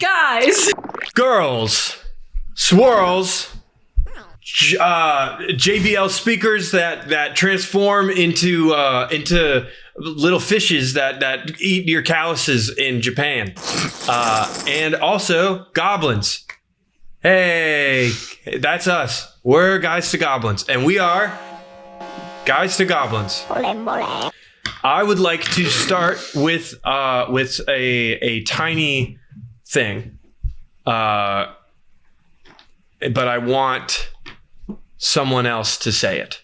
Guys. Girls. Swirls. JBL speakers that transform into little fishes that eat your calluses in Japan. And also goblins. Hey, that's us. We're Guys to Goblins, and we are Guys to Goblins. I would like to start with a tiny thing, but I want someone else to say it.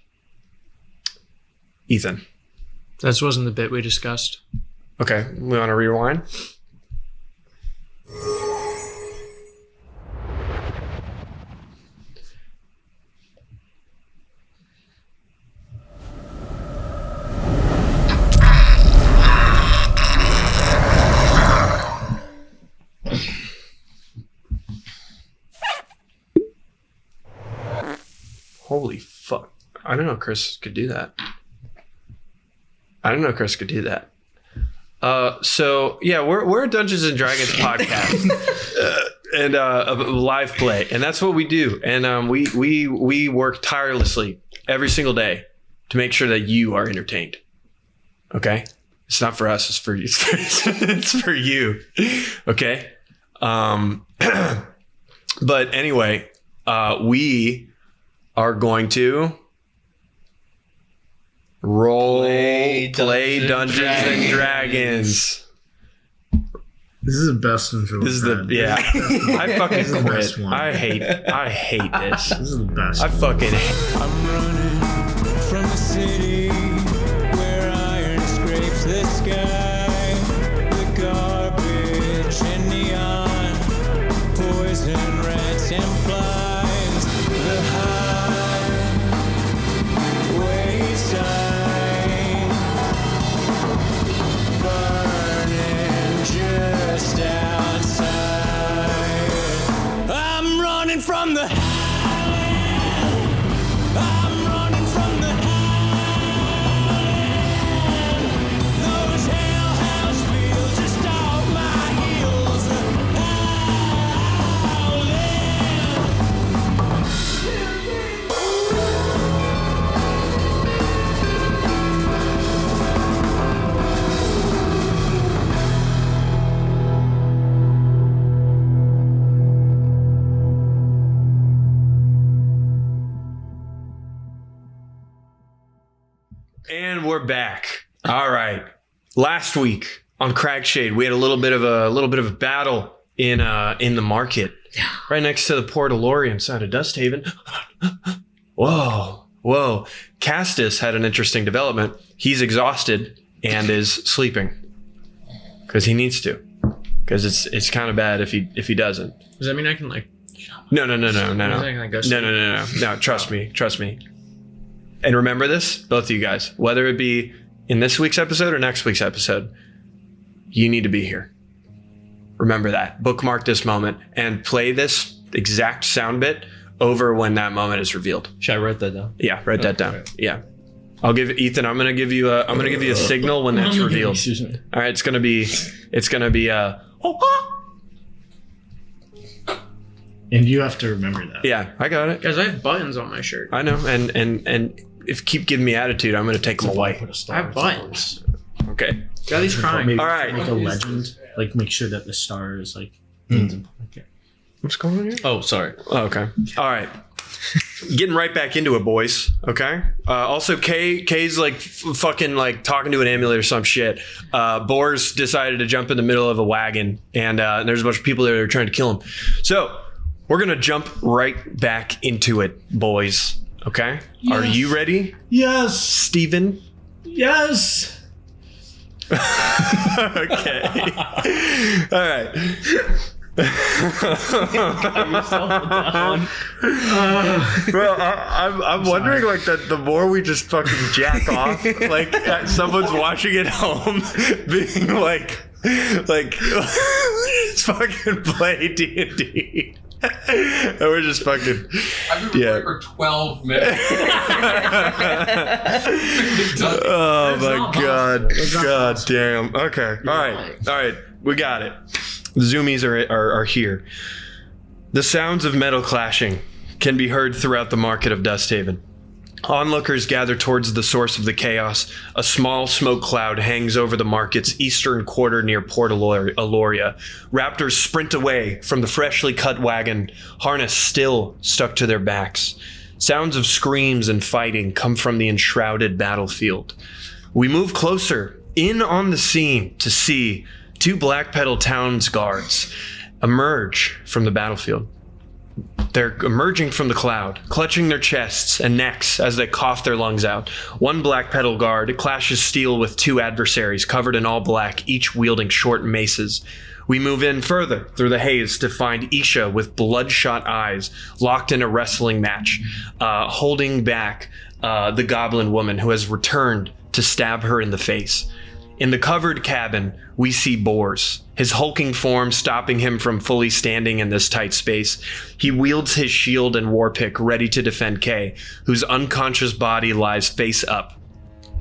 Ethan. That wasn't the bit we discussed. Okay, we want to rewind? Holy fuck. I don't know Chris could do that. So yeah, we're a Dungeons and Dragons podcast and a live play, and that's what we do. And we work tirelessly every single day to make sure that you are entertained. Okay, it's not for us; it's for you. It's for you. Okay. But anyway, we are going to play Dungeons and Dragons. This is the best intro. This is I fucking quit. I hate this. This is the best. I fucking hate. I'm running from the city where iron scrapes the sky. The garbage and neon, poison, rats and flies. The highway sign burning just outside. I'm running from the I'm running from the those hellhounds feel just off my heels. And we're back. All right. Last week on Cragshade, we had a little bit of a battle in the market, right next to the Port Elorium side of Dusthaven. Whoa. Castus had an interesting development. He's exhausted and is sleeping because he needs to. Because it's kind of bad if he doesn't. Does that mean I can like? No. Trust me. And remember this, both of you guys, whether it be in this week's episode or next week's episode, you need to be here. Remember that. Bookmark this moment and play this exact sound bit over when that moment is revealed. Should I write that down? Yeah, write that down. Right. Yeah. I'll give Ethan, I'm gonna give you a signal when that's revealed. All right, it's gonna be And you have to remember that. Yeah, I got it. Guys, I have buttons on my shirt. I know, and if you keep giving me attitude, I'm gonna take them away. I have buttons. Okay. Got these crying. Maybe All right. Make a legend. Like make sure that the star is like. Okay. What's going on here? Oh, sorry. Oh, okay. All right. Getting right back into it, boys. Okay. Also, Kay's like fucking like talking to an amulet or some shit. Boars decided to jump in the middle of a wagon, and there's a bunch of people there that are trying to kill him. So we're gonna jump right back into it, boys. Okay. Yes. Are you ready? Yes. Steven? Yes. Okay. All right. Well, I'm wondering like that the more we just fucking jack off, like someone's watching at home, being like let's fucking play D&D. And we're just fucking I've been recording for 12 minutes. Oh my god. God damn. Okay. All right. We got it. The zoomies are here. The sounds of metal clashing can be heard throughout the market of Dusthaven. Onlookers gather towards the source of the chaos. A small smoke cloud hangs over the market's eastern quarter near Port Aloria. Raptors sprint away from the freshly cut wagon, harness still stuck to their backs. Sounds of screams and fighting come from the enshrouded battlefield. We move closer, in on the scene, to see 2 Blackpetal Town's guards emerge from the battlefield. They're emerging from the cloud, clutching their chests and necks as they cough their lungs out. One Blackpetal guard clashes steel with 2 adversaries covered in all black, each wielding short maces. We move in further through the haze to find Isha with bloodshot eyes, locked in a wrestling match, holding back the goblin woman who has returned to stab her in the face. In the covered cabin, we see Bors, his hulking form stopping him from fully standing in this tight space. He wields his shield and warpick ready to defend Kay, whose unconscious body lies face up.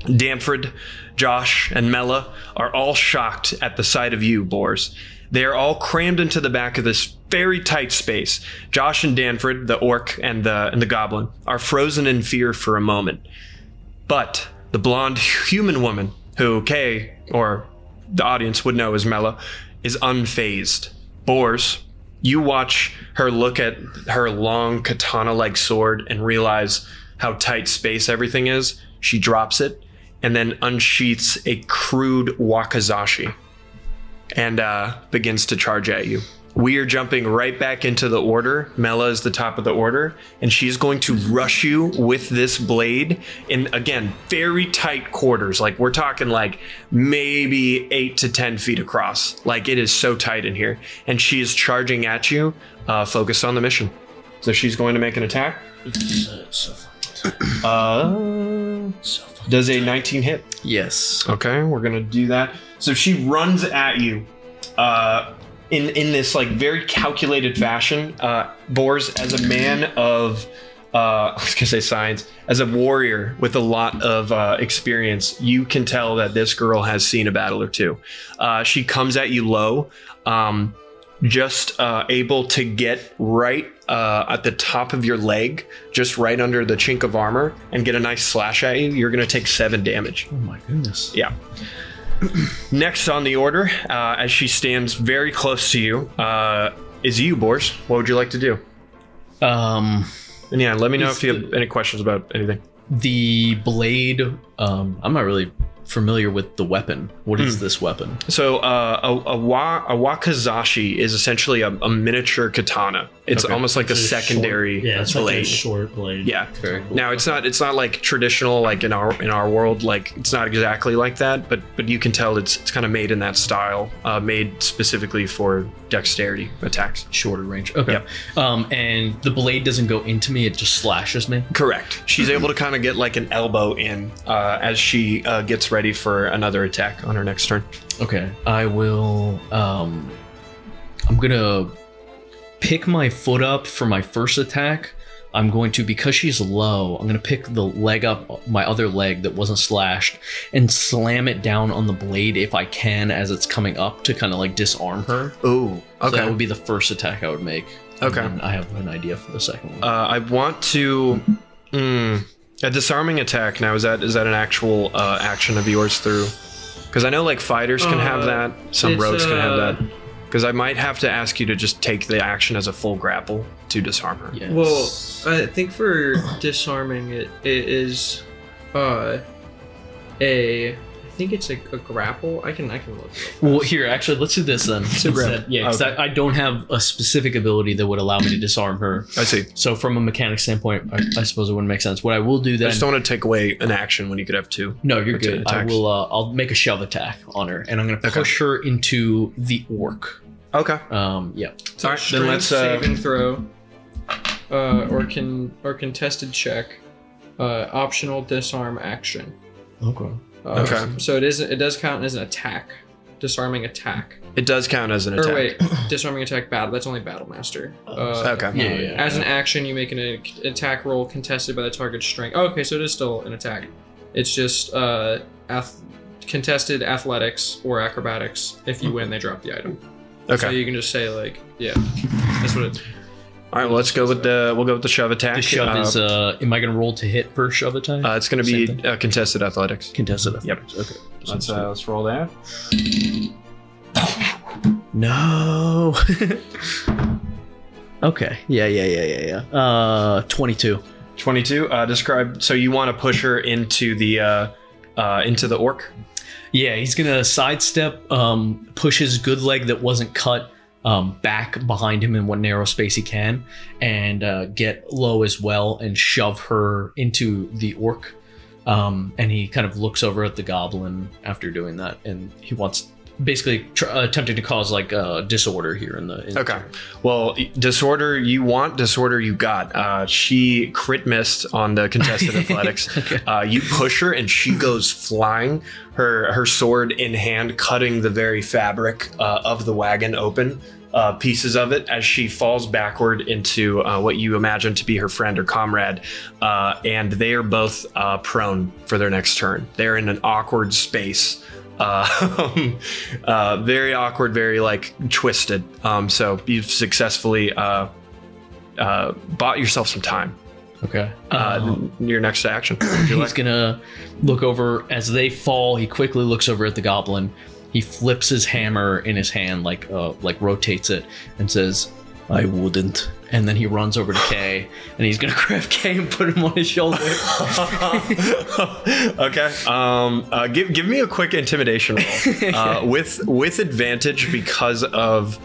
Danford, Josh, and Mela are all shocked at the sight of you, Bors. They are all crammed into the back of this very tight space. Josh and Danford, the orc and the goblin, are frozen in fear for a moment. But the blonde human woman, who Kay, or the audience would know as Mela, is unfazed. Bors, you watch her look at her long katana-like sword and realize how tight space everything is. She drops it and then unsheaths a crude wakizashi and begins to charge at you. We are jumping right back into the order. Mela is the top of the order, and she's going to rush you with this blade in, again, very tight quarters. Like, we're talking like maybe 8 to 10 feet across. Like, it is so tight in here. And she is charging at you, focused on the mission. So she's going to make an attack. Does a 19 hit? Yes. Okay, we're gonna do that. So she runs at you in this like very calculated fashion. Bors, as a man of I was gonna say science, as a warrior with a lot of experience, you can tell that this girl has seen a battle or two. She comes at you low, just able to get right at the top of your leg, just right under the chink of armor, and get a nice slash at you. You're gonna take 7 damage. Oh my goodness. Yeah. Next on the order, as she stands very close to you, is you, Bors. What would you like to do? And yeah, let me know if you have any questions about anything. The blade, I'm not really familiar with the weapon. What is this weapon? So a wakizashi is essentially a miniature katana. It's almost like a secondary Yeah, it's blade. like a short blade. Yeah. Very cool. Now it's not like traditional like in our world. Like it's not exactly like that, but you can tell it's kind of made in that style, made specifically for dexterity attacks. Shorter range. Okay. Yep. And the blade doesn't go into me; it just slashes me. Correct. She's able to kind of get like an elbow in as she gets ready for another attack on her next turn. Okay. I will. I'm gonna pick my foot up for my first attack. I'm going to, because she's low, I'm going to pick the leg up, my other leg that wasn't slashed, and slam it down on the blade if I can as it's coming up to kind of like disarm her. Ooh. So Okay. that would be the first attack I would make. Okay. And I have an idea for the second one. I want to. A disarming attack. Now, is that an actual action of yours through? Because I know like fighters can have that. Some it's, rogues can have that. Because I might have to ask you to just take the action as a full grapple to disarm her. Yes. Well, I think for disarming it is I think it's a grapple. I can look it up. Well, here, actually, let's do this then. grab. Yeah, because Okay. I don't have a specific ability that would allow me to disarm her. I see. So from a mechanic standpoint, I suppose it wouldn't make sense. What I will do I then... just don't want to take away an action when you could have 2. No, you're or 2 good. I attacks. will. I'll make a shove attack on her, and I'm going to Okay. push her into the orc. Okay. Yeah. All right. Then Strength let's. saving throw, or contested check, optional disarm action. Okay. Okay. So it does count as an attack, disarming attack. It does count as an attack. Or wait, disarming attack battle. That's only battle master. Okay. Yeah. As an action, you make an attack roll contested by the target's strength. Oh, okay, so it is still an attack. It's just contested athletics or acrobatics. If you win, they drop the item. Okay. So you can just say like, yeah, that's what it. All right, well, we'll go with the shove attack. The shove is. Am I gonna roll to hit per shove attack? It's going to Same be thing? Contested athletics. Contested athletics. Yep. Okay. Let's roll that. No. Okay. Yeah. 22. 22. Describe. So you want to push her into the orc? Yeah, he's gonna sidestep, push his good leg that wasn't cut back behind him in what narrow space he can, and get low as well and shove her into the orc. And he kind of looks over at the goblin after doing that, and he wants basically attempting to cause like disorder here in the. Okay. Well, disorder you want, disorder you got. She crit missed on the contested athletics. Okay. You push her and she goes flying, her sword in hand, cutting the very fabric of the wagon open. Pieces of it as she falls backward into what you imagine to be her friend or comrade, and they are both prone for their next turn. They're in an awkward space, very awkward, very like twisted. So you've successfully bought yourself some time. Okay. Your next action. Would you He's like? gonna look over as they fall. He quickly looks over at the goblin. He flips his hammer in his hand, like rotates it, and says, "I wouldn't." And then he runs over to Kay, and he's gonna grab Kay and put him on his shoulder. Okay. Give me a quick intimidation roll with advantage because of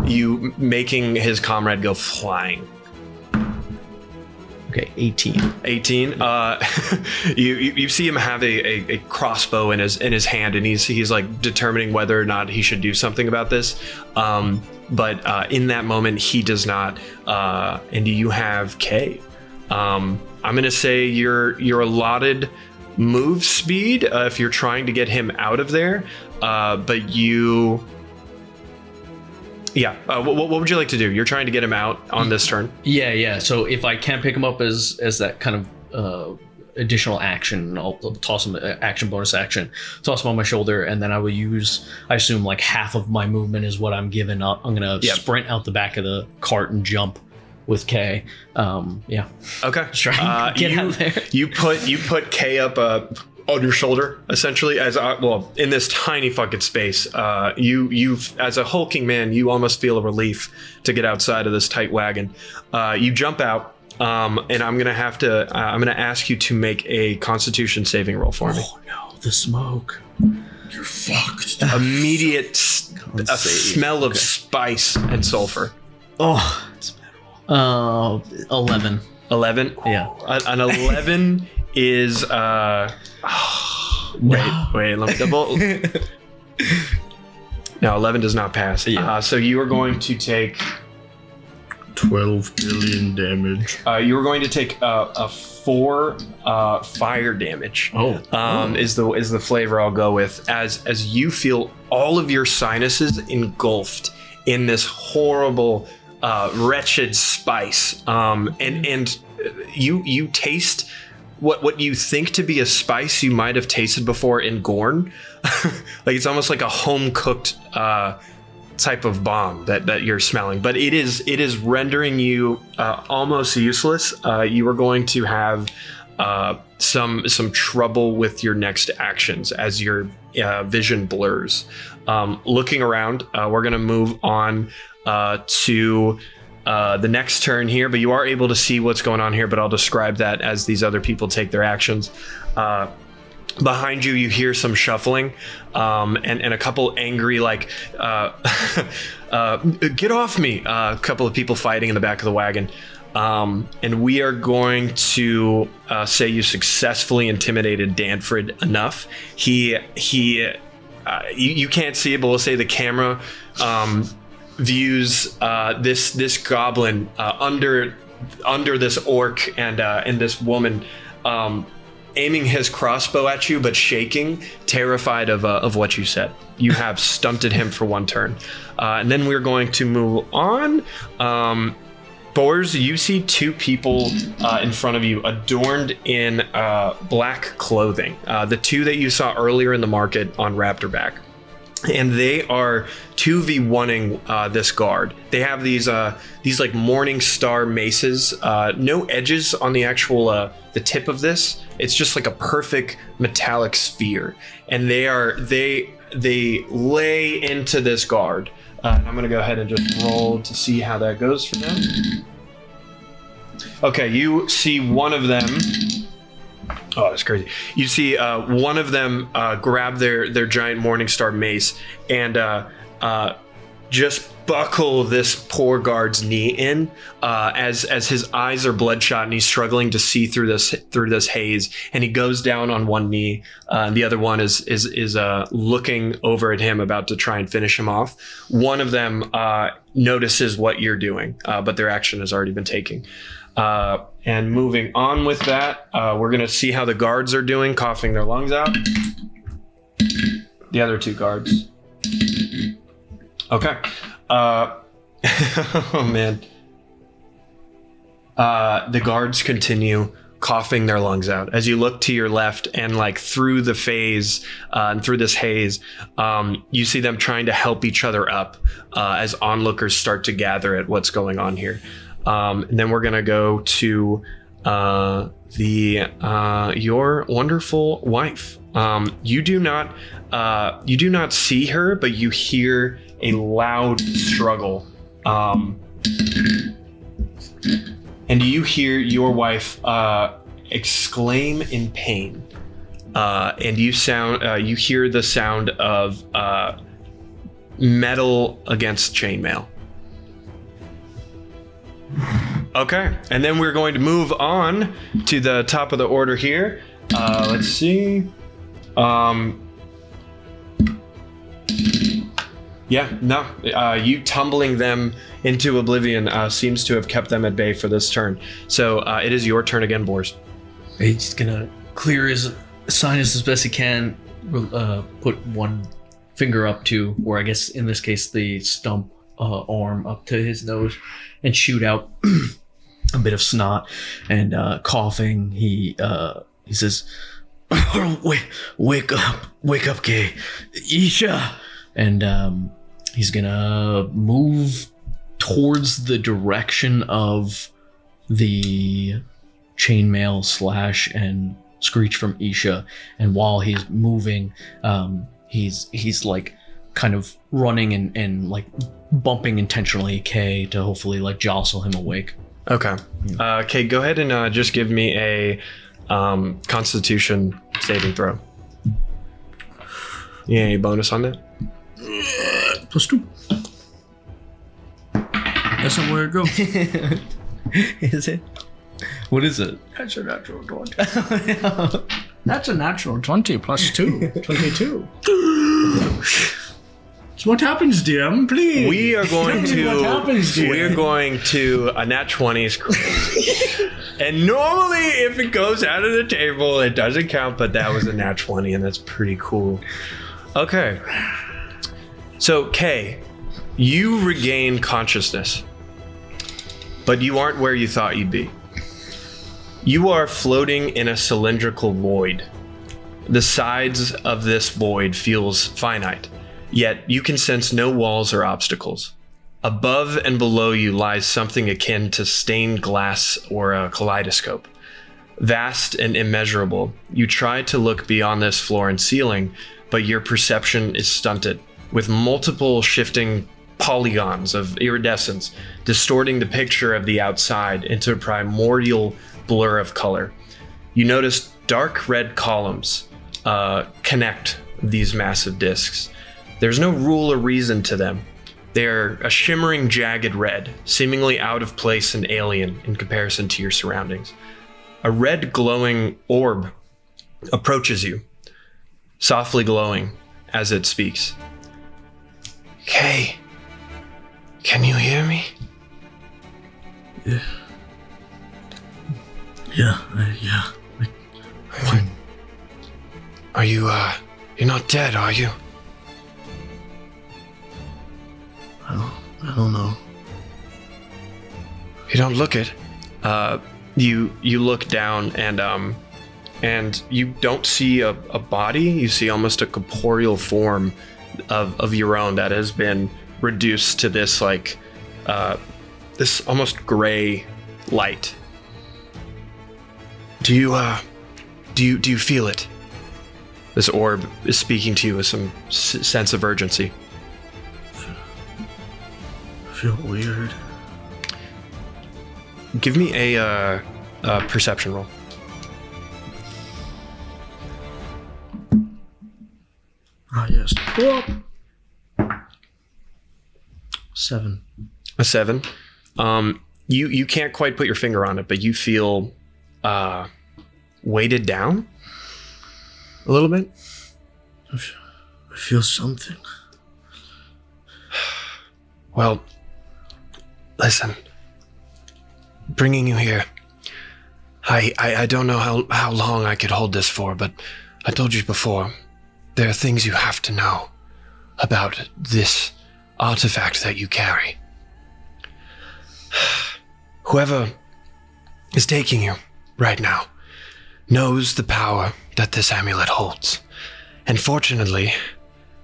you making his comrade go flying. Okay, 18. 18. You see him have a crossbow in his hand, and he's like determining whether or not he should do something about this. But in that moment, he does not. And you have K. I'm gonna say your allotted move speed if you're trying to get him out of there. But you. Yeah. What would you like to do? You're trying to get him out on this turn. Yeah. So if I can't pick him up as that kind of additional action, I'll toss him bonus action, toss him on my shoulder, and then I will use, I assume, like half of my movement is what I'm given up. I'm gonna sprint out the back of the cart and jump with K. Yeah. Okay. Just try and get out there. You put K up on your shoulder, essentially, as in this tiny fucking space. You as a hulking man, you almost feel a relief to get outside of this tight wagon. You jump out, and I'm gonna ask you to make a Constitution saving roll for me. Oh no, the smoke. You're fucked. Immediate smell of spice and sulfur. Oh, it's 11. 11. Yeah. An 11 is wait, let me double. No, 11 does not pass. Yeah. So you are going to take 12 billion damage. you are going to take a 4 fire damage. Is the flavor I'll go with as you feel all of your sinuses engulfed in this horrible wretched spice. And you taste what you think to be a spice you might have tasted before in Gorn. Like it's almost like a home cooked type of bomb that you're smelling, but it is rendering you almost useless. You are going to have some trouble with your next actions as your vision blurs. Looking around, we're going to move on to the next turn here, but you are able to see what's going on here, but I'll describe that as these other people take their actions. Behind you, you hear some shuffling, and a couple angry, like, get off me, a couple of people fighting in the back of the wagon. And we are going to say you successfully intimidated Danfred enough. You can't see it, but we'll say the camera views this goblin under this orc and this woman, aiming his crossbow at you, but shaking, terrified of what you said. You have stunted him for one turn, and then we're going to move on. Boars, you see two people in front of you adorned in black clothing. The two that you saw earlier in the market on Raptorback. and they are 2v1ing this guard. They have these like morning star maces, no edges on the actual the tip of this. It's just like a perfect metallic sphere, and they lay into this guard. And I'm gonna go ahead and just roll to see how that goes for them. Okay, you see one of them. Oh, that's crazy. You see one of them grab their giant Morningstar mace and just buckle this poor guard's knee in as his eyes are bloodshot and he's struggling to see through this haze. And he goes down on one knee. And the other one is looking over at him, about to try and finish him off. One of them notices what you're doing, but their action has already been taken. And moving on with that, we're going to see how the guards are doing, coughing their lungs out. The other two guards. Okay. Oh, man. The guards continue coughing their lungs out. As you look to your left and like through the phase and through this haze, you see them trying to help each other up as onlookers start to gather at what's going on here. And then we're gonna go to your wonderful wife. You do not see her, but you hear a loud struggle, and you hear your wife exclaim in pain, and you hear the sound of metal against chainmail. Okay, and then we're going to move on to the top of the order here. Let's see. You tumbling them into oblivion seems to have kept them at bay for this turn. So it is your turn again, Bors. He's gonna clear his sinus as best he can. Put one finger up to, or I guess in this case, the stump arm up to his nose, and shoot out a bit of snot and coughing. He says, "Wake up, Kay, Isha," and he's gonna move towards the direction of the chainmail slash and screech from Isha. And while he's moving, he's like kind of running and like bumping intentionally Kay to hopefully like jostle him awake. Okay. Kay, go ahead and just give me a Constitution saving throw. Yeah, any bonus on that? +2. That's not where it goes. Is it? What is it? That's a natural 20. That's a natural 20 +2. 22. So what happens, DM? Please. We are going Tell me what happens, DM. we are going to a nat 20 is crazy. And normally if it goes out of the table, it doesn't count, but that was a nat 20 and that's pretty cool. Okay. So Kay, you regain consciousness, but you aren't where you thought you'd be. You are floating in a cylindrical void. The sides of this void feels finite, yet you can sense no walls or obstacles. Above and below you lies something akin to stained glass or a kaleidoscope. Vast and immeasurable, you try to look beyond this floor and ceiling, but your perception is stunted, with multiple shifting polygons of iridescence distorting the picture of the outside into a primordial blur of color. You notice dark red columns connect these massive discs. There's no rule or reason to them. They're a shimmering, jagged red, seemingly out of place and alien in comparison to your surroundings. A red glowing orb approaches you, softly glowing as it speaks. Kay, can you hear me? Yeah. Are you, you're not dead, are you? I don't know. You don't look it. You look down and you don't see a body. You see almost a corporeal form of your own that has been reduced to this like this almost gray light. Do you feel it? This orb is speaking to you with some sense of urgency. I feel weird. Give me a perception roll. Ah, yes. Whoop. 7. A 7. You can't quite put your finger on it, but you feel weighted down a little bit. I feel something. Well, listen. Bringing you here, I don't know how long I could hold this for, but I told you before, there are things you have to know about this artifact that you carry. Whoever is taking you right now knows the power that this amulet holds. And fortunately,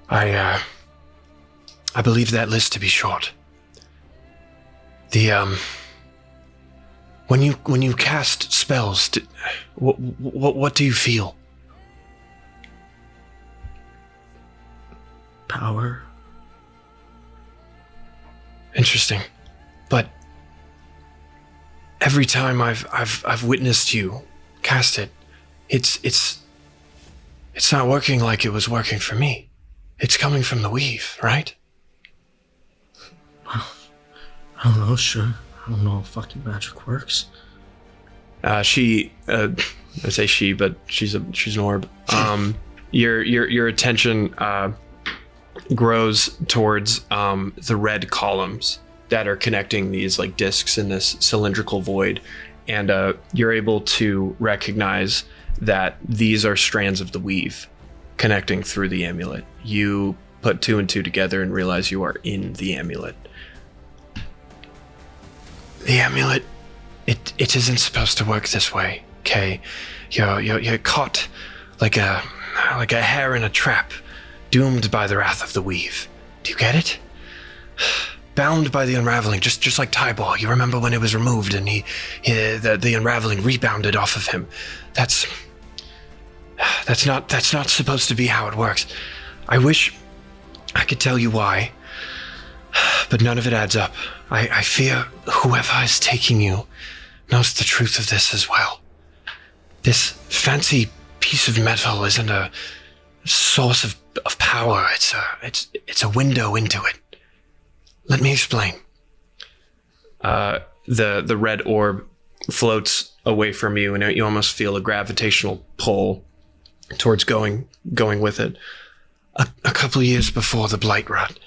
I believe that list to be short. When you cast spells, what do you feel? Power. Interesting, but every time I've witnessed you cast it, it's not working like it was working for me. It's coming from the weave, right? I don't know, sure. I don't know how fucking magic works. I say she, but she's an orb. Your attention grows towards the red columns that are connecting these like discs in this cylindrical void, and you're able to recognize that these are strands of the weave connecting through the amulet. You put 2 and 2 together and realize you are in the amulet. The amulet, it isn't supposed to work this way, okay? You're caught like a hare in a trap, doomed by the wrath of the weave. Do you get it? Bound by the unraveling, just like Tybor. You remember when it was removed and the unraveling rebounded off of him. That's not supposed to be how it works. I wish I could tell you why, but none of it adds up. I fear whoever is taking you knows the truth of this as well. This fancy piece of metal isn't a source of power. It's a window into it. Let me explain. The red orb floats away from you, and you almost feel a gravitational pull towards going with it. A couple of years before the Blight Rot,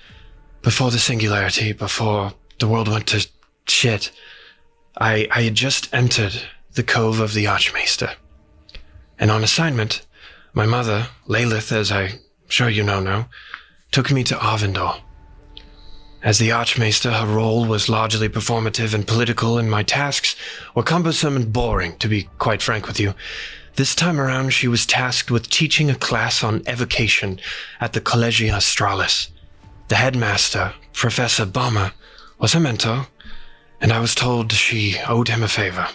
before the Singularity, before the world went to shit, I had just entered the Cove of the Archmaester. And on assignment, my mother, Lilith, as I'm sure you know now, took me to Arvindor. As the Archmaester, her role was largely performative and political, and my tasks were cumbersome and boring, to be quite frank with you. This time around, she was tasked with teaching a class on evocation at the Collegia Australis. The headmaster, Professor Bomber, was her mentor, and I was told she owed him a favor.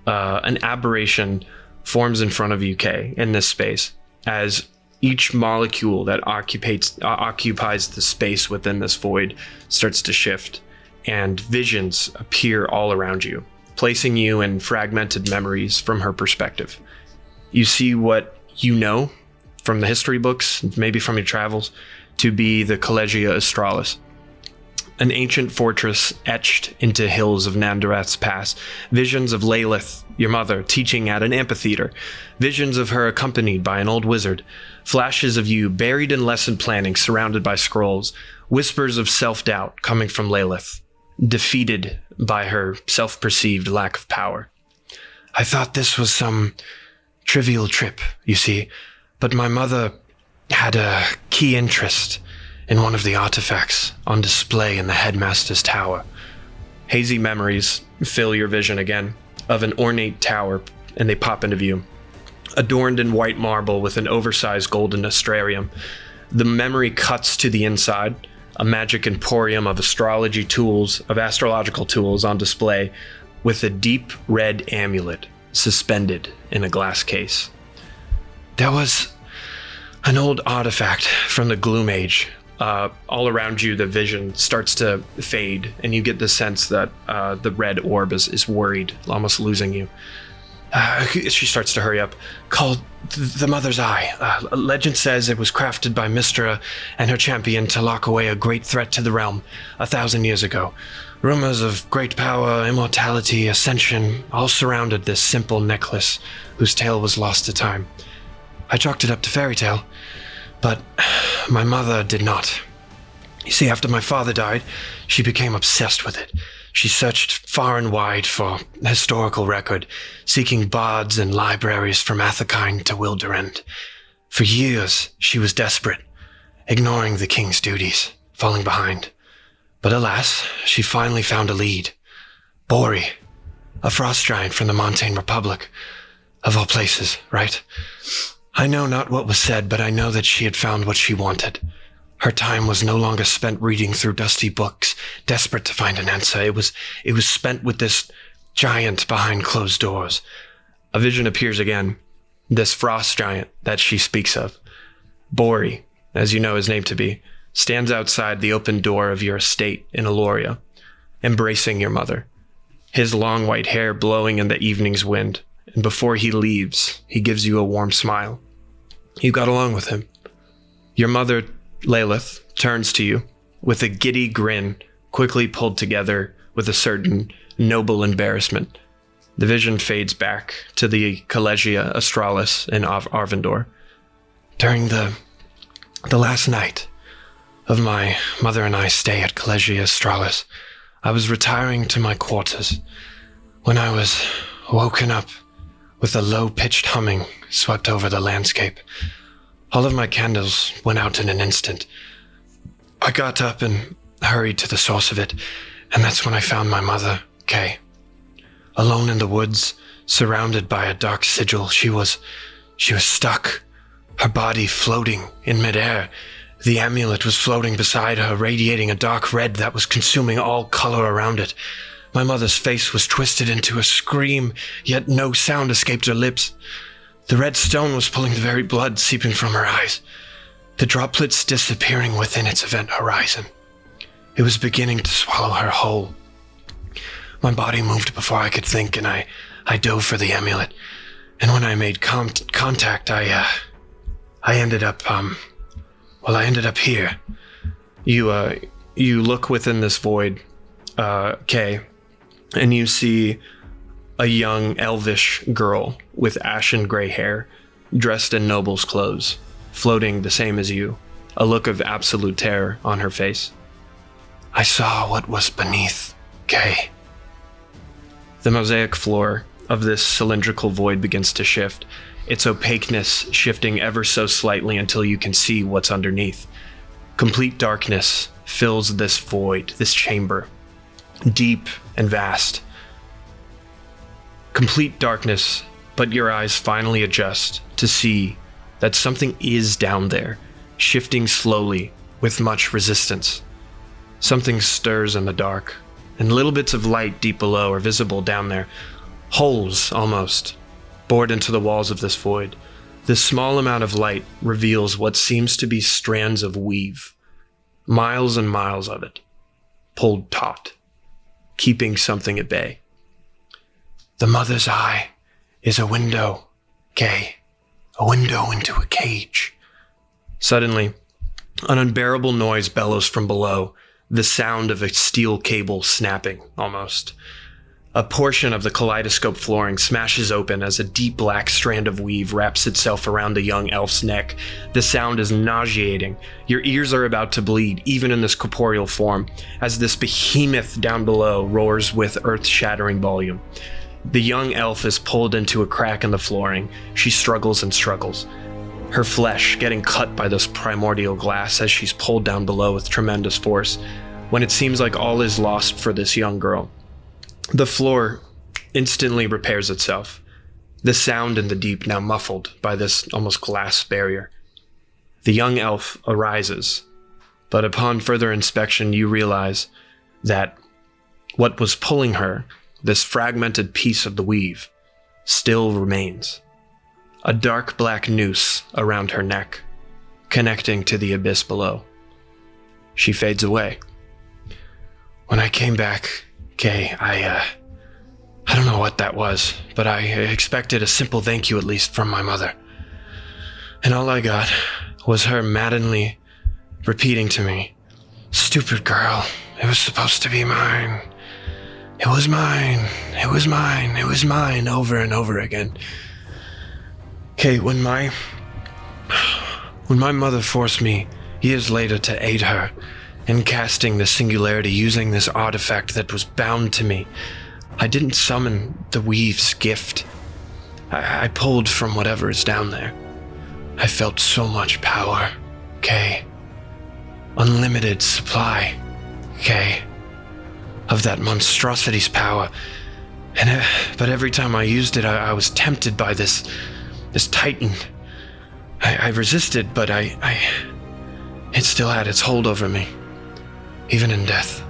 An aberration forms in front of you, Kay, in this space, as each molecule that occupies the space within this void starts to shift, and visions appear all around you, placing you in fragmented memories from her perspective. You see what you know from the history books, maybe from your travels, to be the Collegia Australis, an ancient fortress etched into hills of Nandarath's Pass. Visions of Lilith, your mother, teaching at an amphitheater. Visions of her accompanied by an old wizard. Flashes of you buried in lesson planning, surrounded by scrolls. Whispers of self-doubt coming from Lilith, defeated by her self-perceived lack of power. I thought this was some trivial trip, you see, but my mother had a key interest in one of the artifacts on display in the headmaster's tower. Hazy memories fill your vision again of an ornate tower, and they pop into view. Adorned in white marble with an oversized golden astrarium, The memory cuts to the inside, a magic emporium of astrology tools, of astrological tools on display, with a deep red amulet suspended in a glass case. There was an old artifact from the Gloom Age. All around you, the vision starts to fade, and you get the sense that the red orb is worried, almost losing you. She starts to hurry up. Called the Mother's Eye. Legend says it was crafted by Mystra and her champion to lock away a great threat to the realm 1,000 years ago. Rumors of great power, immortality, ascension all surrounded this simple necklace whose tale was lost to time. I chalked it up to fairy tale, but my mother did not. You see, after my father died, she became obsessed with it. She searched far and wide for historical record, seeking bards and libraries from Athakine to Wilderend. For years, she was desperate, ignoring the king's duties, falling behind. But alas, she finally found a lead. Bori, a frost giant from the Montane Republic. Of all places, right? I know not what was said, but I know that she had found what she wanted. Her time was no longer spent reading through dusty books, desperate to find an answer. It was spent with this giant behind closed doors. A vision appears again. This frost giant that she speaks of. Bori, as you know his name to be, stands outside the open door of your estate in Aloria, embracing your mother. His long white hair blowing in the evening's wind, and before he leaves, he gives you a warm smile. You got along with him. Your mother, Lilith, turns to you with a giddy grin, quickly pulled together with a certain noble embarrassment. The vision fades back to the Collegia Australis in Arvindor. During the last night of my mother and I's stay at Collegia Australis, I was retiring to my quarters when I was woken up with a low-pitched humming swept over the landscape. All of my candles went out in an instant. I got up and hurried to the source of it, and that's when I found my mother, Kay. Alone in the woods, surrounded by a dark sigil, she was stuck, her body floating in midair. The amulet was floating beside her, radiating a dark red that was consuming all color around it. My mother's face was twisted into a scream, yet no sound escaped her lips. The red stone was pulling the very blood seeping from her eyes, the droplets disappearing within its event horizon. It was beginning to swallow her whole. My body moved before I could think, and I dove for the amulet. And when I made contact, I ended up here. You look within this void, Kay, and you see a young elvish girl with ashen gray hair, dressed in noble's clothes, floating the same as you, a look of absolute terror on her face. I saw what was beneath, Kay. The mosaic floor of this cylindrical void begins to shift, its opaqueness shifting ever so slightly until you can see what's underneath. Complete darkness fills this void, this chamber, deep and vast. Complete darkness, but your eyes finally adjust to see that something is down there, shifting slowly with much resistance. Something stirs in the dark, and little bits of light deep below are visible down there, holes almost, bored into the walls of this void. This small amount of light reveals what seems to be strands of weave, miles and miles of it, pulled taut, keeping something at bay. The Mother's Eye is a window, Kay, a window into a cage. Suddenly, an unbearable noise bellows from below, the sound of a steel cable snapping, almost. A portion of the kaleidoscope flooring smashes open as a deep black strand of weave wraps itself around the young elf's neck. The sound is nauseating. Your ears are about to bleed, even in this corporeal form, as this behemoth down below roars with earth-shattering volume. The young elf is pulled into a crack in the flooring. She struggles and struggles, her flesh getting cut by this primordial glass as she's pulled down below with tremendous force, when it seems like all is lost for this young girl. The floor instantly repairs itself, the sound in the deep now muffled by this almost glass barrier. The young elf arises, but upon further inspection, you realize that what was pulling her, this fragmented piece of the weave, still remains. A dark black noose around her neck, connecting to the abyss below. She fades away. When I came back, Kay, I don't know what that was, but I expected a simple thank you at least from my mother. And all I got was her maddeningly repeating to me, "Stupid girl, it was supposed to be mine. It was mine, it was mine, it was mine," over and over again. Kate, when my mother forced me years later to aid her in casting the singularity using this artifact that was bound to me, I didn't summon the weave's gift. I pulled from whatever is down there. I felt so much power, Kay. Unlimited supply, Kay, of that monstrosity's power. But every time I used it, I was tempted by this titan. I resisted, but it still had its hold over me, even in death.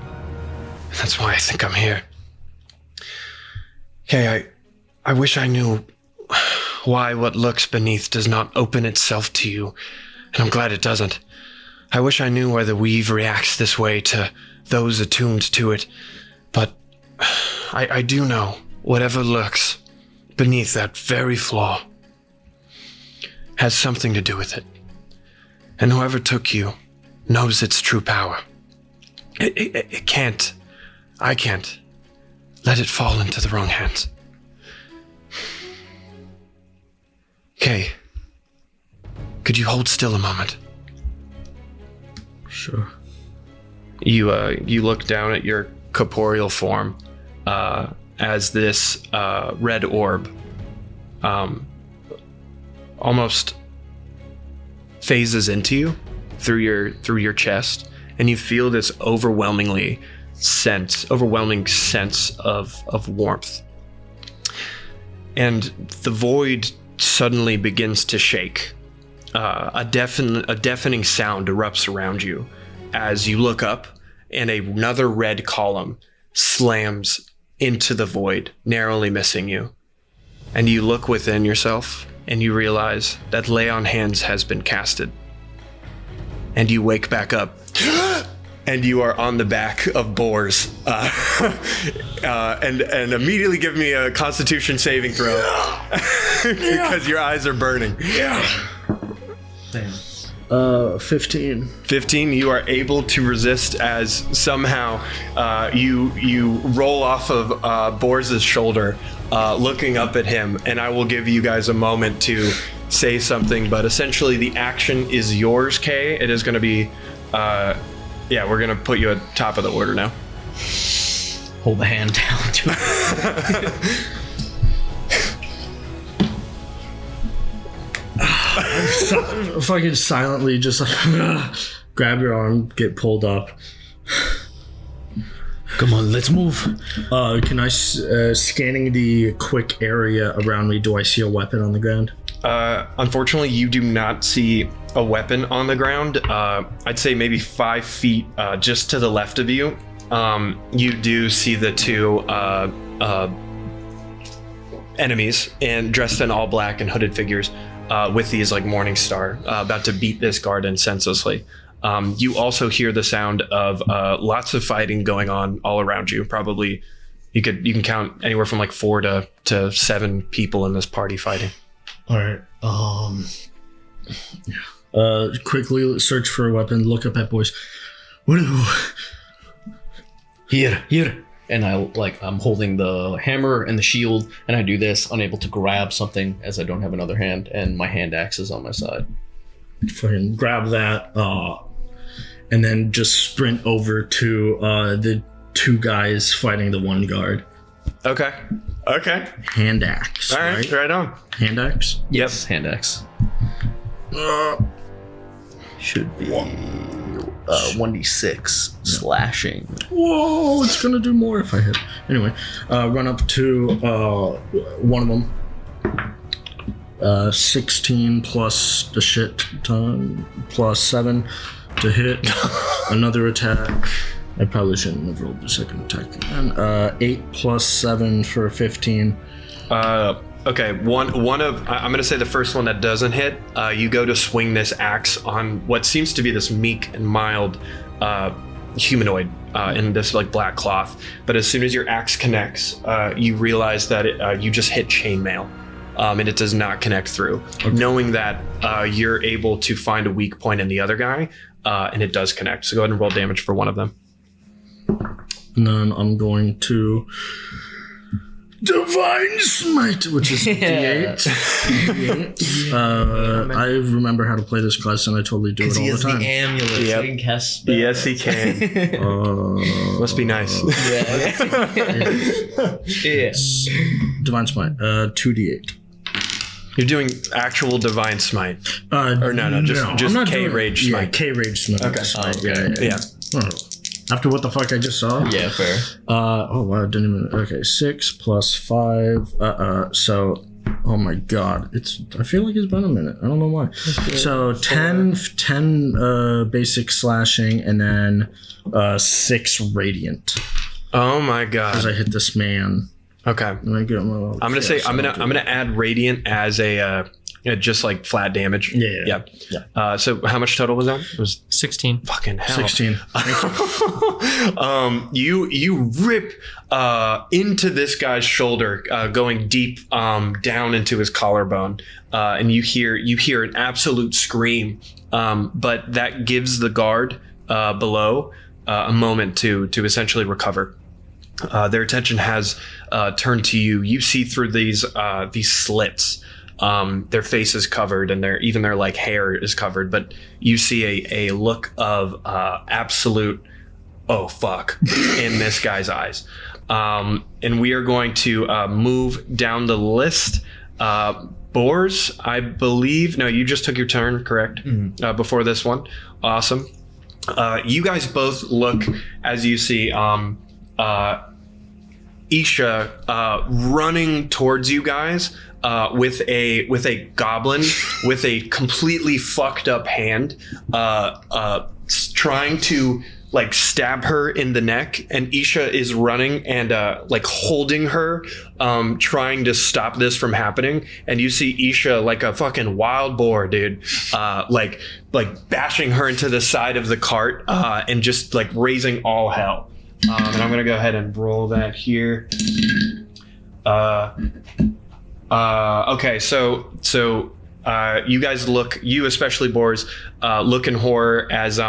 That's why I think I'm here. Kay, I wish I knew why what lurks beneath does not open itself to you, and I'm glad it doesn't. I wish I knew why the weave reacts this way to those attuned to it, but I do know whatever lurks beneath that very flaw has something to do with it. And whoever took you knows its true power. I can't let it fall into the wrong hands. Kay, could you hold still a moment? Sure. You look down at your corporeal form as this red orb almost phases into you through your chest, and you feel this overwhelming sense of warmth. And the void suddenly begins to shake. A deafening sound erupts around you as you look up, and another red column slams into the void, narrowly missing you. And you look within yourself, and you realize that Lay on Hands has been casted. And you wake back up, and you are on the back of Boars. And immediately give me a Constitution saving throw. Because your eyes are burning. Damn. 15. 15, you are able to resist as somehow you roll off of Boars' shoulder, looking up at him, and I will give you guys a moment to say something, but essentially the action is yours, Kay. It is going to be, we're going to put you at top of the order now. Hold the hand down to it. Fucking silently just like grab your arm, get pulled up. Come on, let's move. Can I scanning the quick area around me, do I see a weapon on the ground? Unfortunately, you do not see a weapon on the ground. I'd say maybe 5 feet just to the left of you. You do see the two enemies and dressed in all black and hooded figures with these like Morning Star about to beat this guard in senselessly. You also hear the sound of lots of fighting going on all around you. Probably you can count anywhere from like 4 to 7 people in this party fighting. All right. Quickly search for a weapon. Look up at Boys. What? Here. And I'm holding the hammer and the shield, and I do this, unable to grab something as I don't have another hand, and my hand axe is on my side. Fucking grab that, and then just sprint over to the 2 guys fighting the 1 guard. Okay. Hand axe. All right on. Hand axe. Yes, hand axe. Should be 1d6 slashing. Whoa, it's gonna do more if I hit. Anyway, run up to one of them. 16 plus the shit ton plus 7 to hit. Another attack. I probably shouldn't have rolled the second attack again. 8 plus 7 for 15. Okay, one of I'm gonna say the first one that doesn't hit. You go to swing this axe on what seems to be this meek and mild humanoid in this like black cloth, but as soon as your axe connects, you realize that you just hit chainmail, and it does not connect through. Okay. Knowing that you're able to find a weak point in the other guy, and it does connect. So go ahead and roll damage for one of them. And then I'm going to Divine Smite, which is D8. I remember how to play this class, and I totally do it all the time. The amulet. Yep. So he can cast spells. Yes, he can. Must be nice. Yeah. Divine Smite, 2d8. You're doing actual Divine Smite. Or no, just I'm not K doing- Rage Yeah, Smite. K Rage Smite. Okay. Smite. Okay. Yeah. Oh. After what the fuck I just saw? Yeah, fair. Oh wow, didn't even. Okay, 6 plus 5. So, oh my god, I feel like it's been a minute. I don't know why. So 10 basic slashing, and then 6 radiant. Oh my As god. I hit this man. Okay. And I get my I'm gonna say I'm gonna add Radiant as a just like flat damage. Yeah. So how much total was that? It was 16. fucking hell. 16. You rip into this guy's shoulder, going deep down into his collarbone, and you hear an absolute scream. But that gives the guard below a moment to essentially recover. Their attention has turned to you. You see through these slits. Their face is covered, and their like hair is covered, but you see a look of absolute oh fuck in this guy's eyes. And we are going to move down the list. Boars, I believe. No, you just took your turn, correct? Mm-hmm. Before this one. Awesome. You guys both look as you see Isha running towards you guys. With a goblin with a completely fucked up hand, trying to like stab her in the neck, and Isha is running and like holding her, trying to stop this from happening. And you see Isha like a fucking wild boar, dude, like bashing her into the side of the cart, and just like raising all hell. And I'm gonna go ahead and roll that here. Okay, so you guys you especially Boars, look in horror as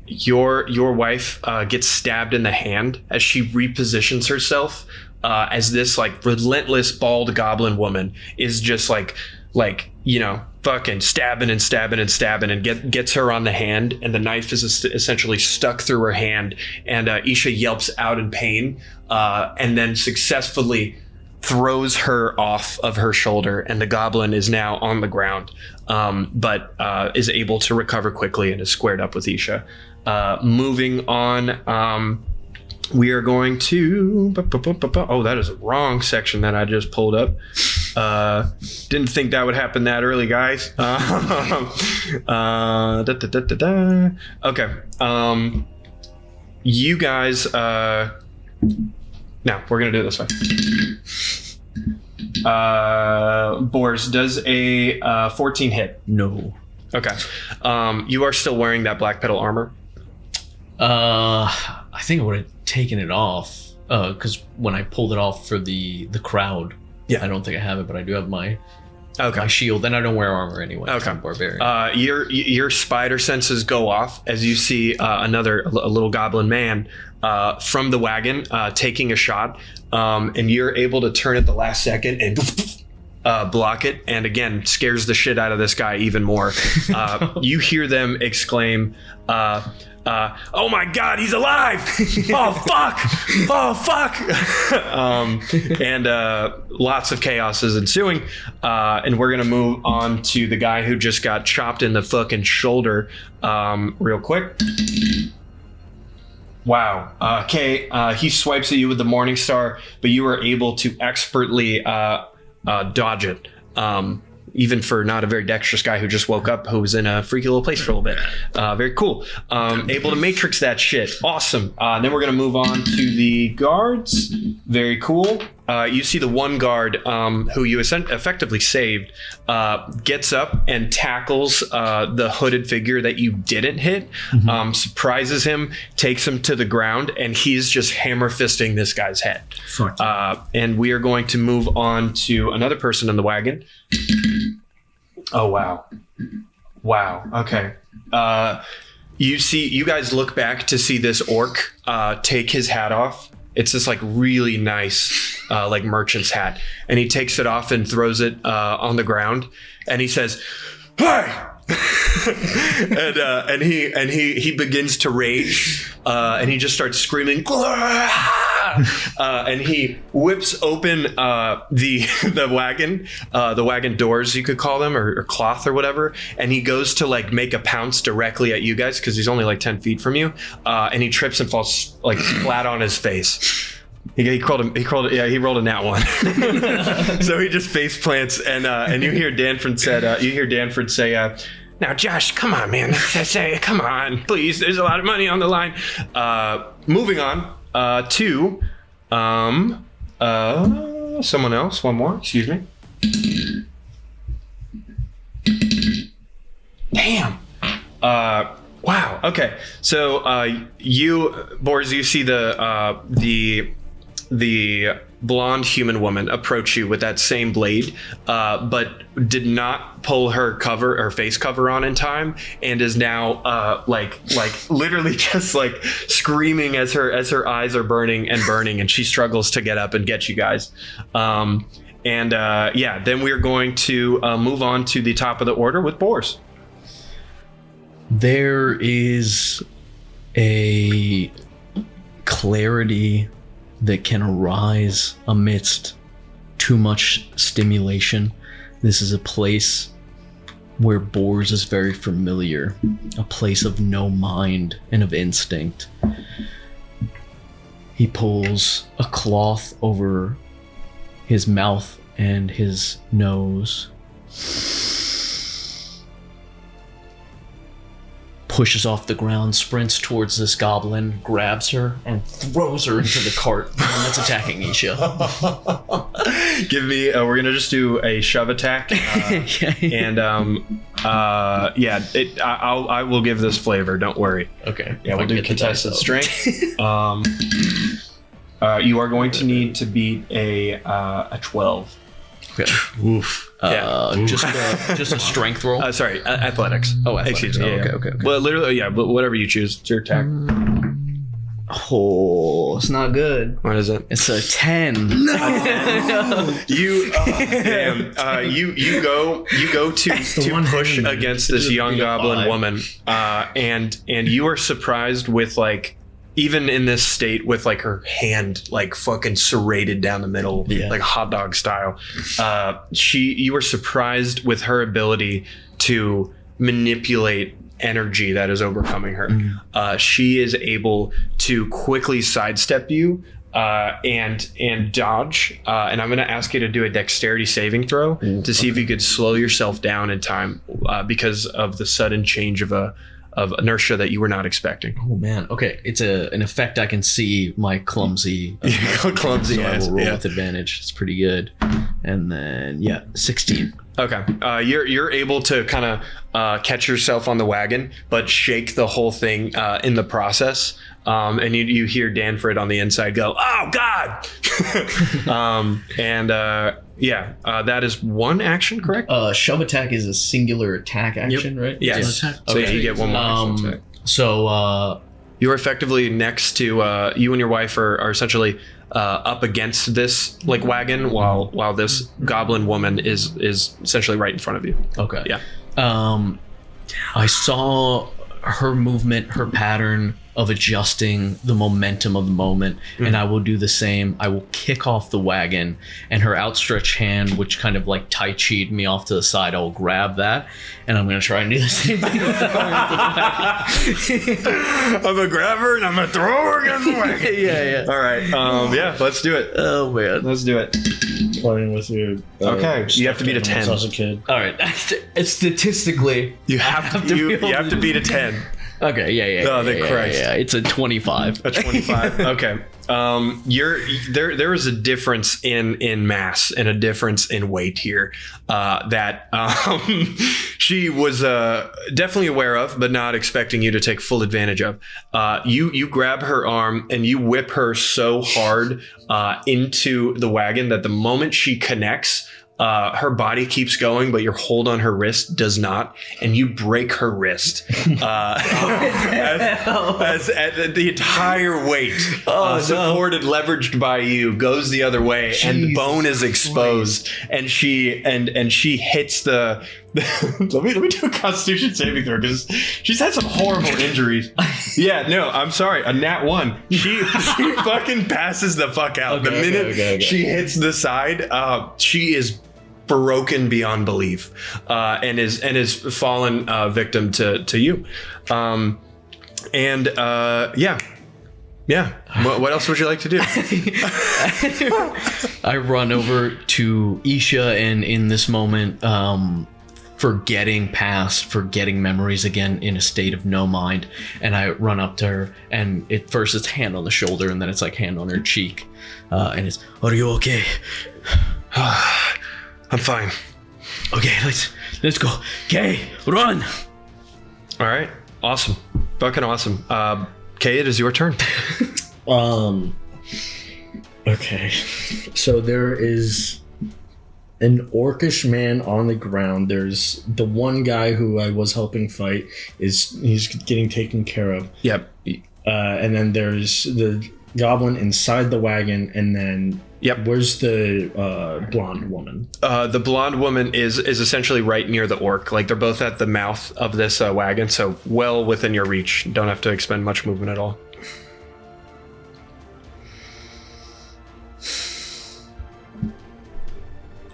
your wife gets stabbed in the hand as she repositions herself, as this like relentless bald goblin woman is just like fucking stabbing and gets her on the hand, and the knife is essentially stuck through her hand, and Isha yelps out in pain, and then successfully throws her off of her shoulder, and the goblin is now on the ground, but is able to recover quickly and is squared up with Isha. Moving on, we are going to... Oh, that is a wrong section that I just pulled up. Didn't think that would happen that early, guys. Okay. You guys... Now, we're going to do it this way. Boars, does a 14 hit? No. Okay. You are still wearing that black petal armor? I think I would have taken it off, because when I pulled it off for the crowd, Yeah. I don't think I have it, but I do have my Okay. shield, and I don't wear armor anyway. Okay. I'm barbarian. Your spider senses go off as you see a little goblin man from the wagon taking a shot, and you're able to turn at the last second and block it, and again scares the shit out of this guy even more. You hear them exclaim, oh my god, he's alive! Oh fuck! Oh fuck! And lots of chaos is ensuing, and we're gonna move on to the guy who just got chopped in the fucking shoulder real quick. Wow. Kay, he swipes at you with the Morning Star, but you were able to expertly dodge it. Even for not a very dexterous guy who just woke up, who was in a freaky little place for a little bit. Very cool. Able to matrix that shit. Awesome. Then we're going to move on to the guards. Very cool. You see the one guard who you effectively saved gets up and tackles the hooded figure that you didn't hit, surprises him, takes him to the ground, and he's just hammer fisting this guy's head. Fuck. And we are going to move on to another person in the wagon. Oh, wow. Okay. You guys look back to see this orc take his hat off. It's this like really nice like merchant's hat, and he takes it off and throws it on the ground, and he says, "Hey!" and he begins to rage, and he just starts screaming, and he whips open the wagon doors, you could call them, or cloth or whatever, and he goes to like make a pounce directly at you guys because he's only like 10 feet from you, and he trips and falls like flat on his face. He rolled a nat one. So he just face plants, and you hear Danford say, "Now, Josh, come on, man. Come on, please. There's a lot of money on the line." Moving on to someone else. One more. Excuse me. Damn. Wow. Okay. So you, Boris, you see the blonde human woman approach you with that same blade, but did not pull her face cover on in time, and is now like literally just like screaming as her eyes are burning, and she struggles to get up and get you guys. Then we're going to move on to the top of the order with Boris. There is a clarity that can arise amidst too much stimulation. This is a place where Bors is very familiar, a place of no mind and of instinct. He pulls a cloth over his mouth and his nose, pushes off the ground, sprints towards this goblin, grabs her, and throws her into the cart that's attacking Isha. Give me. We're gonna just do a shove attack, and I will give this flavor. Don't worry. Okay. Yeah, we'll do contested strength. You are going to need to beat a 12. Okay. Oof. Just a strength roll. Sorry, athletics. Oh, athletics. Excuse me. Okay. Well, literally, but whatever you choose, it's your attack. Oh, it's not good. What is it? It's a 10. You go to push against this young goblin woman, and you are surprised with like, even in this state, with like her hand like fucking serrated down the middle, like hot dog style. You were surprised with her ability to manipulate energy that is overcoming her. She is able to quickly sidestep you and dodge. And I'm going to ask you to do a dexterity saving throw to see if you could slow yourself down in time because of the sudden change of inertia that you were not expecting. Oh man. Okay, it's an effect I can see my clumsy. Clumsy. So I will roll yeah. with advantage. It's pretty good. And then 16. Okay. You're able to kind of catch yourself on the wagon, but shake the whole thing in the process. And you hear Danford on the inside go, "Oh God!" That is one action, correct? Shove attack is a singular attack action, right? Yes. Attack. So you get one more action attack. So You're effectively next to you and your wife are essentially up against this like wagon while this goblin woman is essentially right in front of you. okay. Yeah. I saw her movement, her pattern of adjusting the momentum of the moment, and I will do the same. I will kick off the wagon, and her outstretched hand, which kind of like Tai Chi'd me off to the side, I will grab that, and I'm going to try and do the same thing. I'm gonna grab her and I'm gonna throw her against the wagon. Yeah. All right. Yeah, let's do it. Oh, man. Let's do it. Playing with your. Okay, you have to beat a 10. As a kid. All right. Statistically, You have to beat a 10. Okay, yeah. Oh, the Christ. Yeah, it's a 25. A 25. Okay. There is a difference in mass and a difference in weight here that she was definitely aware of, but not expecting you to take full advantage of. You grab her arm and you whip her so hard into the wagon that the moment she connects, her body keeps going, but your hold on her wrist does not, and you break her wrist. As the entire weight, supported, leveraged by you, goes the other way, and the bone is exposed. And she hits the. let me do a Constitution saving throw because she's had some horrible injuries. Yeah, no, I'm sorry, a nat 1. She fucking passes the fuck out. The minute she hits the side, she is broken beyond belief, and is fallen victim to you. Yeah. What else would you like to do? I run over to Isha, and in this moment, forgetting memories again in a state of no mind, and I run up to her, and first it's hand on the shoulder, and then it's like hand on her cheek, and it's, "Are you okay?" I'm fine. Okay, let's go. Okay, run. All right. Awesome. Fucking awesome. Kay, it is your turn. Okay. So there is an orcish man on the ground. There's the one guy who I was helping fight he's getting taken care of. Yep. And then there's the goblin inside the wagon, and then where's the blonde woman? The blonde woman is essentially right near the orc. Like, they're both at the mouth of this wagon, so well within your reach. Don't have to expend much movement at all.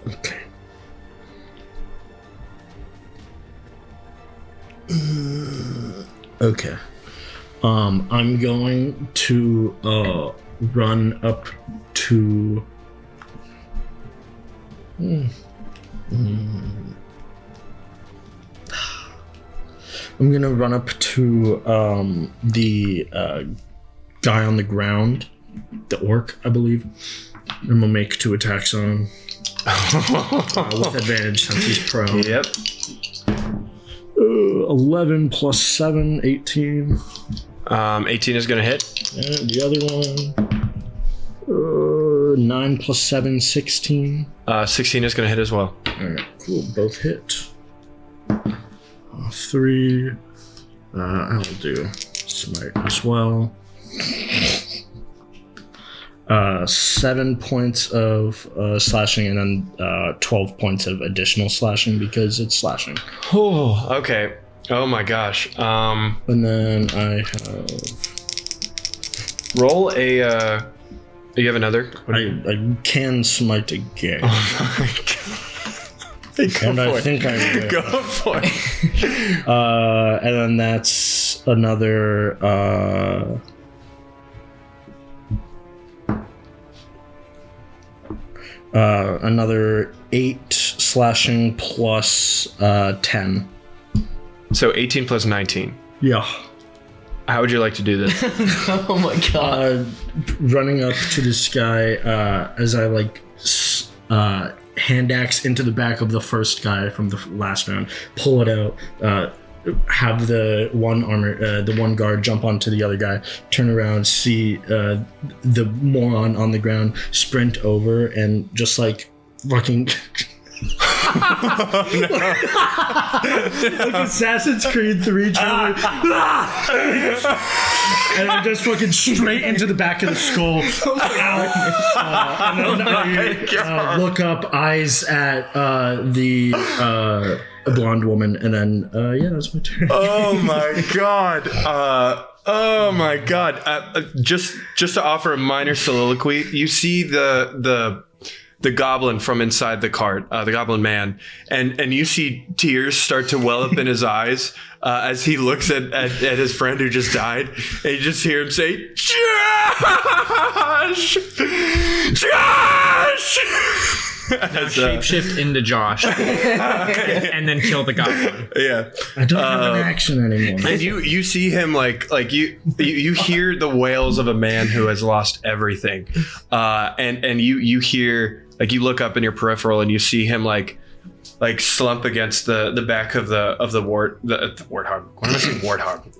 Okay. Okay. I'm going to run up to. I'm gonna run up to the guy on the ground, the orc, I believe. I'm gonna make 2 attacks on him with advantage since he's prone. Yep. 11 plus 7, 18. 18 is going to hit. And the other one, 9 plus 7, 16. 16 is going to hit as well. Alright, cool. Both hit. 3. I'll do smite as well. 7 points of slashing, and then 12 points of additional slashing because it's slashing. Oh, okay. Oh my gosh. And then I have. Roll a. You have another? I can smite again. Oh my god. And I think I will. Go for it. And then that's another. Another 8 slashing plus 10. So 18 plus 19. Yeah. How would you like to do this? Oh my god. Running up to this guy as I hand axe into the back of the first guy from the last round, pull it out, have the one guard jump onto the other guy, turn around, see the moron on the ground, sprint over, and just like fucking like Assassin's Creed 3 trailer. And I just fucking straight into the back of the skull. And then I look up, eyes at the a blonde woman, and then yeah, that's my turn. Oh my god. Oh my god. Just to offer a minor soliloquy, you see the goblin from inside the cart, the goblin man, and you see tears start to well up in his eyes as he looks at his friend who just died, and you just hear him say, Josh! Josh! Shapeshift into Josh, and then kill the goblin. Yeah. I don't have an action anymore. And you see him like you hear the wails of a man who has lost everything, and you hear, like, you look up in your peripheral and you see him like slump against the back of the warthog. Why am I saying warthog?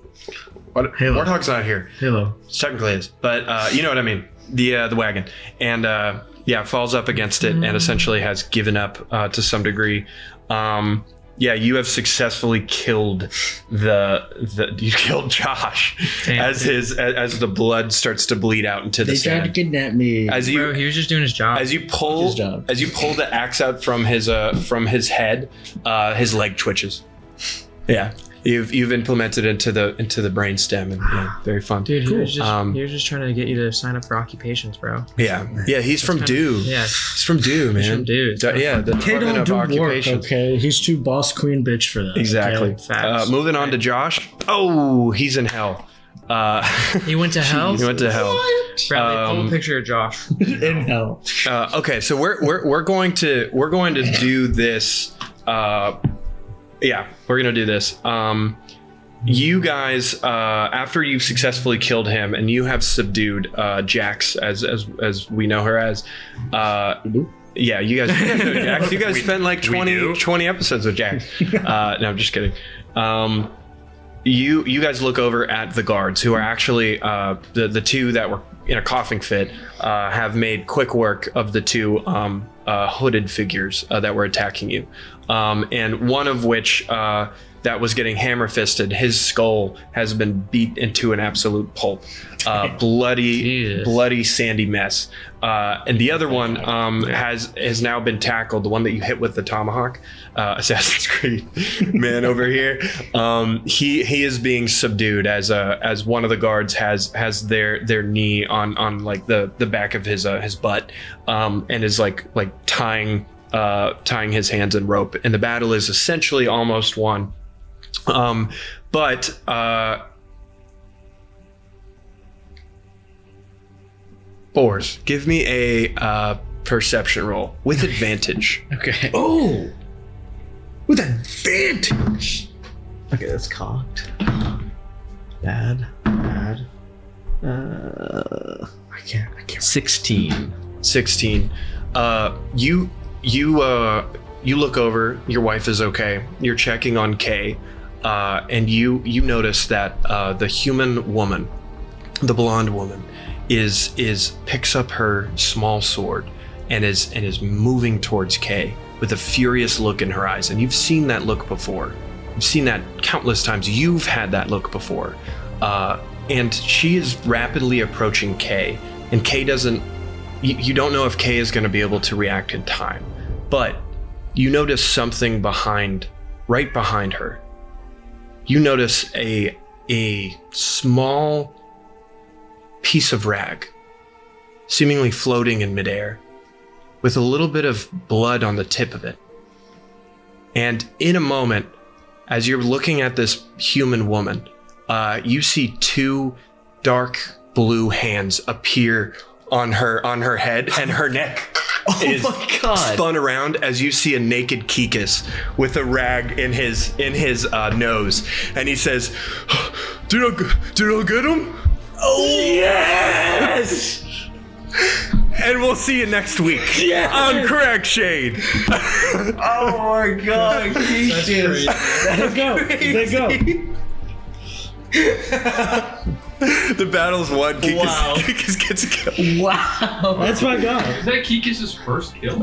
What? Halo. Warthog's not here. Halo. Technically is, but you know what I mean. The wagon, and falls up against it and essentially has given up to some degree. You have successfully killed you killed Josh. Damn. as the blood starts to bleed out into the They tried to sand. kidnap me. As you Bro, he was just doing his job. as you pull his job. as you pull the axe out from his head, his leg twitches. Yeah, you've implemented into the brain stem, and very fun. Dude, he was Cool. just trying to get you to sign up for occupations, bro. Yeah, he's from DEW. Yeah, He's from DEW, man. he's from DEW. Yeah, the They Department don't of do work, Occupations. okay? He's too boss queen bitch for that. Exactly. okay? Facts. Moving on to Josh. Oh, he's in hell. He went to hell. He went to hell. Bradley, pull a picture of Josh. In hell. Okay, so we're going to do this. We're gonna do this. You guys, after you've successfully killed him and you have subdued Jax, as we know her as, yeah, you guys know Jax. You guys spent like 20 episodes with Jax. No, I'm just kidding. You guys look over at the guards, who are actually the two that were in a coughing fit, have made quick work of the two hooded figures that were attacking you, and one of which that was getting hammer fisted. His skull has been beat into an absolute pulp, bloody sandy mess. And the other one has now been tackled. The one that you hit with the tomahawk, Assassin's Creed man over here. He is being subdued as one of the guards has their knee on like the back of his butt, and is like tying his hands in rope. And the battle is essentially almost won. But Boars, give me a perception roll with advantage. Okay. Oh! With advantage! Okay, that's cocked. Bad. I can't. 16. 16. You look over. Your wife is okay. You're checking on Kay, and you notice that the human woman, the blonde woman, is picks up her small sword and is moving towards Kay with a furious look in her eyes. And you've seen that look before. You've seen that countless times. You've had that look before. And she is rapidly approaching Kay, and Kay doesn't. You don't know if Kay is going to be able to react in time, but you notice something right behind her. You notice a small piece of rag, seemingly floating in midair, with a little bit of blood on the tip of it. And in a moment, as you're looking at this human woman, you see two dark blue hands appear on her head, and her neck is spun around as you see a naked Kikas with a rag in his nose, and he says, "Did I get him? Oh yes!" And we'll see you next week on Cragshade. Oh my god. That's crazy. Let's go. Let's go. The battle's won. Kikas, Wow. Kikas gets killed. Wow. That's my guy. Is that Kikis' first kill?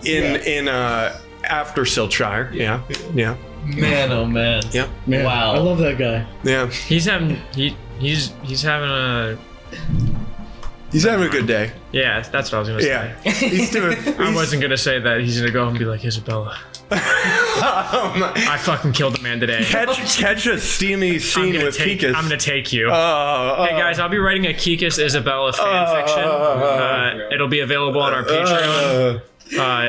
In after Siltshire. Yeah. Man, oh man. Yeah. Man, Wow. I love that guy. Yeah. He's having a He's having a good day. yeah. That's what I was gonna Yeah. say. He's doing. I wasn't gonna say that he's gonna go and be like Isabella. I fucking killed a man today. Catch a steamy scene with Kikas. I'm gonna take you. Oh, Hey guys, I'll be writing a Kikas Isabella fanfiction. It'll be available on our Patreon.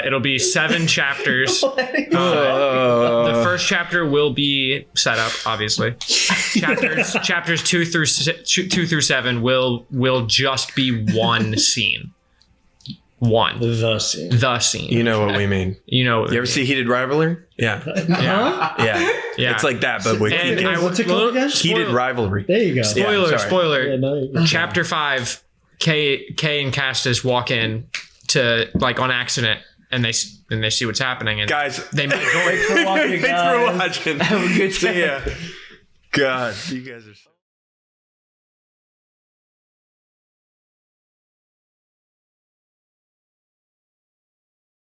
It'll be 7 chapters. The first chapter will be set up, obviously. Chapters 2 through 7 will just be one scene. One. The scene. The scene. you know what we mean. You know. You ever see Heated Rivalry? Yeah. Yeah. It's like that, but with And Kikas. What's it called again? Heated Rivalry. There you go. Spoiler. Yeah, no, you- Chapter 5, Kay and Castus walk in to like on accident, and they see what's happening, and Guys, they might go. Thanks for watching, thanks guys. for watching. Have a good See ya. God, you guys are so